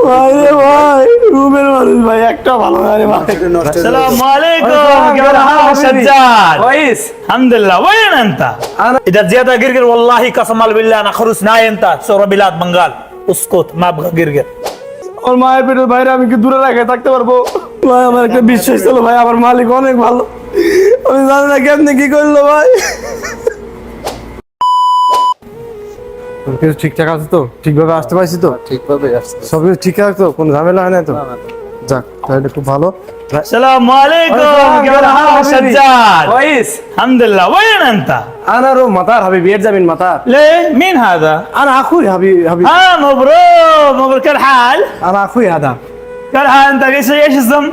ভাই রে ভাই, রুমের মানুষ ভাই একটা ভালো না রে ভাই। السلام عليكم كيف الحال سجاد؟ كويس الحمد لله. وين انت؟ اذا زياده قرقر والله قسم بالله انا خرس ناي انت سورة بلاد بنغال. اسكت ما ابغى قرقر. আমার মায়ের পেটের বাইরে আমি কি দূরে রেখে থাকতে পারবো ভাই? আমার একটা বিশ্বাস ছিল ভাই, আমার মালিক অনেক ভালো। আমি জানি না কেমনে কি করলো ভাই। কিছু ঠিকঠাক আছে তো? ঠিকভাবে আসতে পারছি তো? ঠিকভাবে আসছে। সব কিছু ঠিকঠাক তো? কোনো ঝামেলা হয় না তো? যাক তাহলে খুব ভালো। السلام عليكم كيف الحال سجاد؟ كويس الحمد لله. وين انت؟ انا رو مطار حبيبي، يرجع من مطار. ليه؟ مين هذا؟ انا اخوي حبيبي. مبروك مبروك. الحال؟ انا اخوي هذا الحال انت ايش اسم؟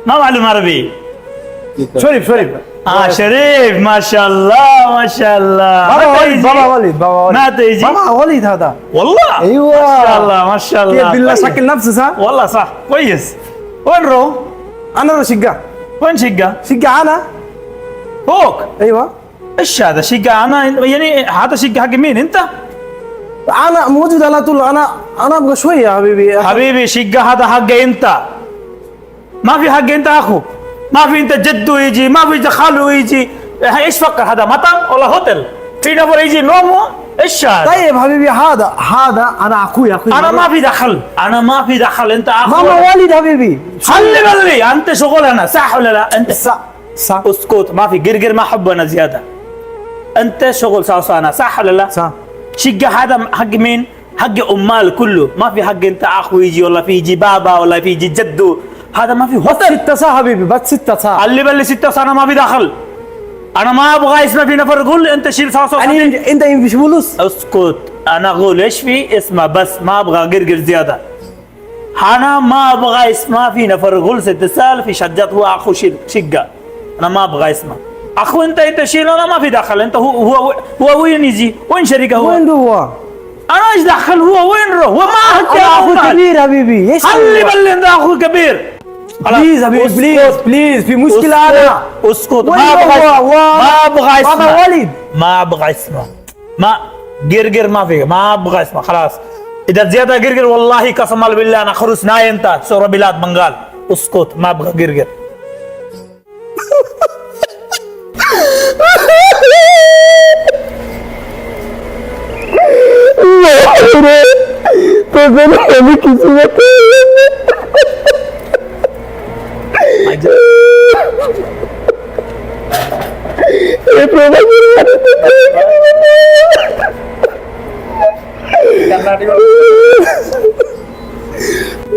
ما معلوم عربي. شريف. شريف ما شاء الله ما شاء الله. بابا وليد ما تيجي؟ بابا وليد هذا. والله ايوه ما شاء الله ما شاء الله. كيف بالله طيب. شكل نفسه صح؟ والله صح كويس. وين رو؟ انا رو شقه وين شقة؟ انا فوق. ايوه ايش هذا شقة؟ انا يعني هذا شقة حق مين انت؟ انا موجود على طول. انا ابغى شويه حبيبي. حبيبي شقة هذا حق انت. ما في حق انت اخو. ما في انت جده يجي، ما في خاله يجي. ايش فكر هذا مطعم ولا هوتل؟ في نفر يجي نومه. ايش هذا؟ طيب حبيبي هذا انا اخوي انا ما في دخل. انا ما في دخل. انت اخو. ماما والد حبيبي. خلي بالي انت شغل انا صح ولا لا؟ انت صح اسكت ما في قرقر ما احبه انا زياده. انت شغل صح انا صح ولا لا؟ صح. شقة هذا حق مين؟ حق امال كله. ما في حق انت اخو يجي ولا في يجي بابا ولا في يجي جده. هذا ما في هوتل. 6 ساعة حبيبي، بس 6 ساعة. خلي بالي 6 سنة ما في دخل. انا ما ابغى اسمه في نفر يقول انت شيل صوص. يعني انت مش فلوس. اسكت انا اقول ايش في اسمه بس ما ابغى قرقر زياده. انا ما ابغى اسمه في نفر يقول ست سال في شجات هو اخو شقه. انا ما ابغى اسمه اخو. انت شيل انا ما في دخل. انت هو وين يجي؟ وين شركه هو؟ وين هو؟ انا ايش دخل هو؟ وين روح؟ هو ما انا اخو كبير حبيبي. ايش خلي بالي انت اخو كبير. بليز حبيبي بليز في مشكلة. انا اسكت وين ما ابغى هو؟ ما ابغى اسمه. بابا وليد ما ابغى اسمه. ما قرقر ما في. ما ابغى اسمه خلاص. اذا زياده قرقر والله قسم بالله انا خرس ناي انت سورة بلاد بنغال. اسكت ما ابغى قرقر. আমি কিছু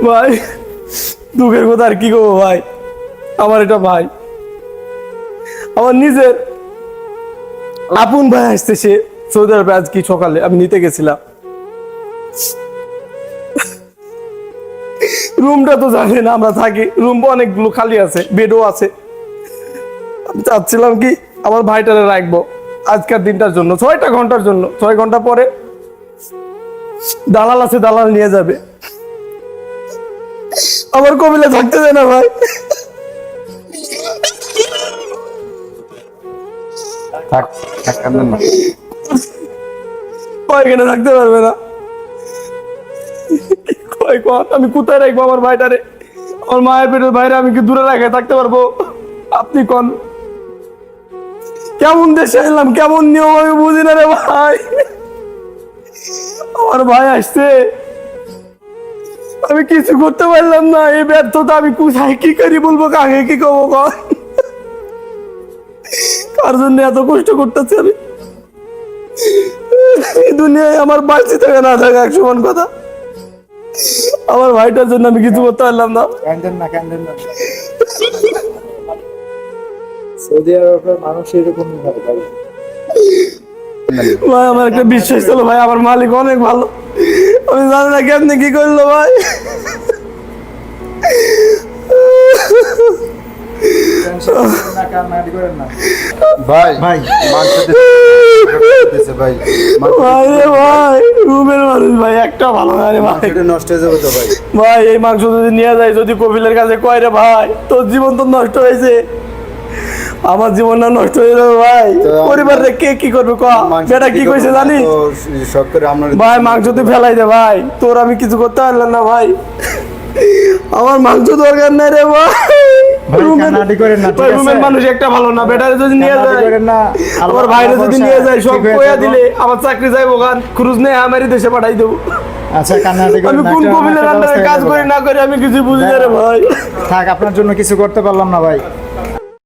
ভাই দুঃখের কথা আর কি করবো ভাই। আমার এটা ভাই, আমার নিজের আপন ভাই আসছে। সে সৌদি আরবে আজকে সকালে আমি নিতে গেছিলাম। রুমটা তো জানেন আমরা থাকি, রুম অনেকগুলো খালি আছে, বেডও আছে। আমি চাচ্ছিলাম কি আমার ভাইটারে রাখবো আজকের দিনটার জন্য, 6টা ঘন্টার জন্য। 6 ঘন্টা পরে দালাল আছে, দালাল নিয়ে যাবে। আমার কবিলে থাকতে দেয় না ভাই। এখানে থাকতে পারবে না। আমি কোথায় রাখবো আমার ভাইটারে? আমার মায়ের পেটের বাইরে আমি কি দূরে রেখে থাকতে পারবো? আপনি কোন কেমন দেশে এলাম, কেমন নিয়ম আমি বুঝি না রে ভাই। আমার ভাই আসছে, আমি কিছু করতে পারলাম না। এই ব্যর্থতা আমি কোথায় কি করি বলবো, কাকে কি করবো? কার জন্য এত কষ্ট করতেছি আমি? এই দুনিয়ায় আমার বাঁচি থাকে না থাকে এক সমান কথা। আমার ভাইটার জন্য আমি কিছু করতে পারলাম না। সৌদি আরবের মানুষ এরকমই হয় ভাই। ভাই আমার একটা বিশ্বাস ছিল ভাই, আমার মালিক অনেক ভালো। আমি জানি না কেমনে কি করলো ভাই। ভাই ভাই ভাই ভাই রে ভাই, রুমের মানুষ ভাই একটা ভালো না রে ভাই। নষ্ট হয়ে যাবে তো ভাই। ভাই এই মাংস যদি নিয়ে যায়, যদি কপিলের কাছে কয় রে ভাই তোর জীবন তো নষ্ট হয়েছে, আমার জীবনটা নষ্ট হয়ে যাবে ভাই। তো পরিবারে কে কি করবে ক? বেটা কি কইছে জানিস? সব করে আমরা ভাই মাংস তুই ফেলাই দে ভাই, তোর আমি কিছু করতে পারলাম না ভাই। আমার মাংস দরকার নাই রে ভাই। ভাই কান্নাকাটি করেন না, ঠিক আছে? রুমের মানুষ একটা ভালো না, বেটারে যদি নিয়ে কান্নাকাটি যায়, করেন না, আমার ভাইরে যদি নিয়ে যায় সব ঠিক হয়ে কইয়া যাবো। দিলে আমার চাকরি যাইবো গান খুরুজ নেই আমারই দেশে পাঠাই দেবো। আচ্ছা কান্নাকাটি করেন আমি না, কোন একটা কবিলের ব্যবস্থা আন্ডারে হয়ে কাজ যাবে। করি না করি আমি কিছু বুঝি না রে ভাই। থাক, আপনার জন্য কিছু করতে পারলাম না ভাই।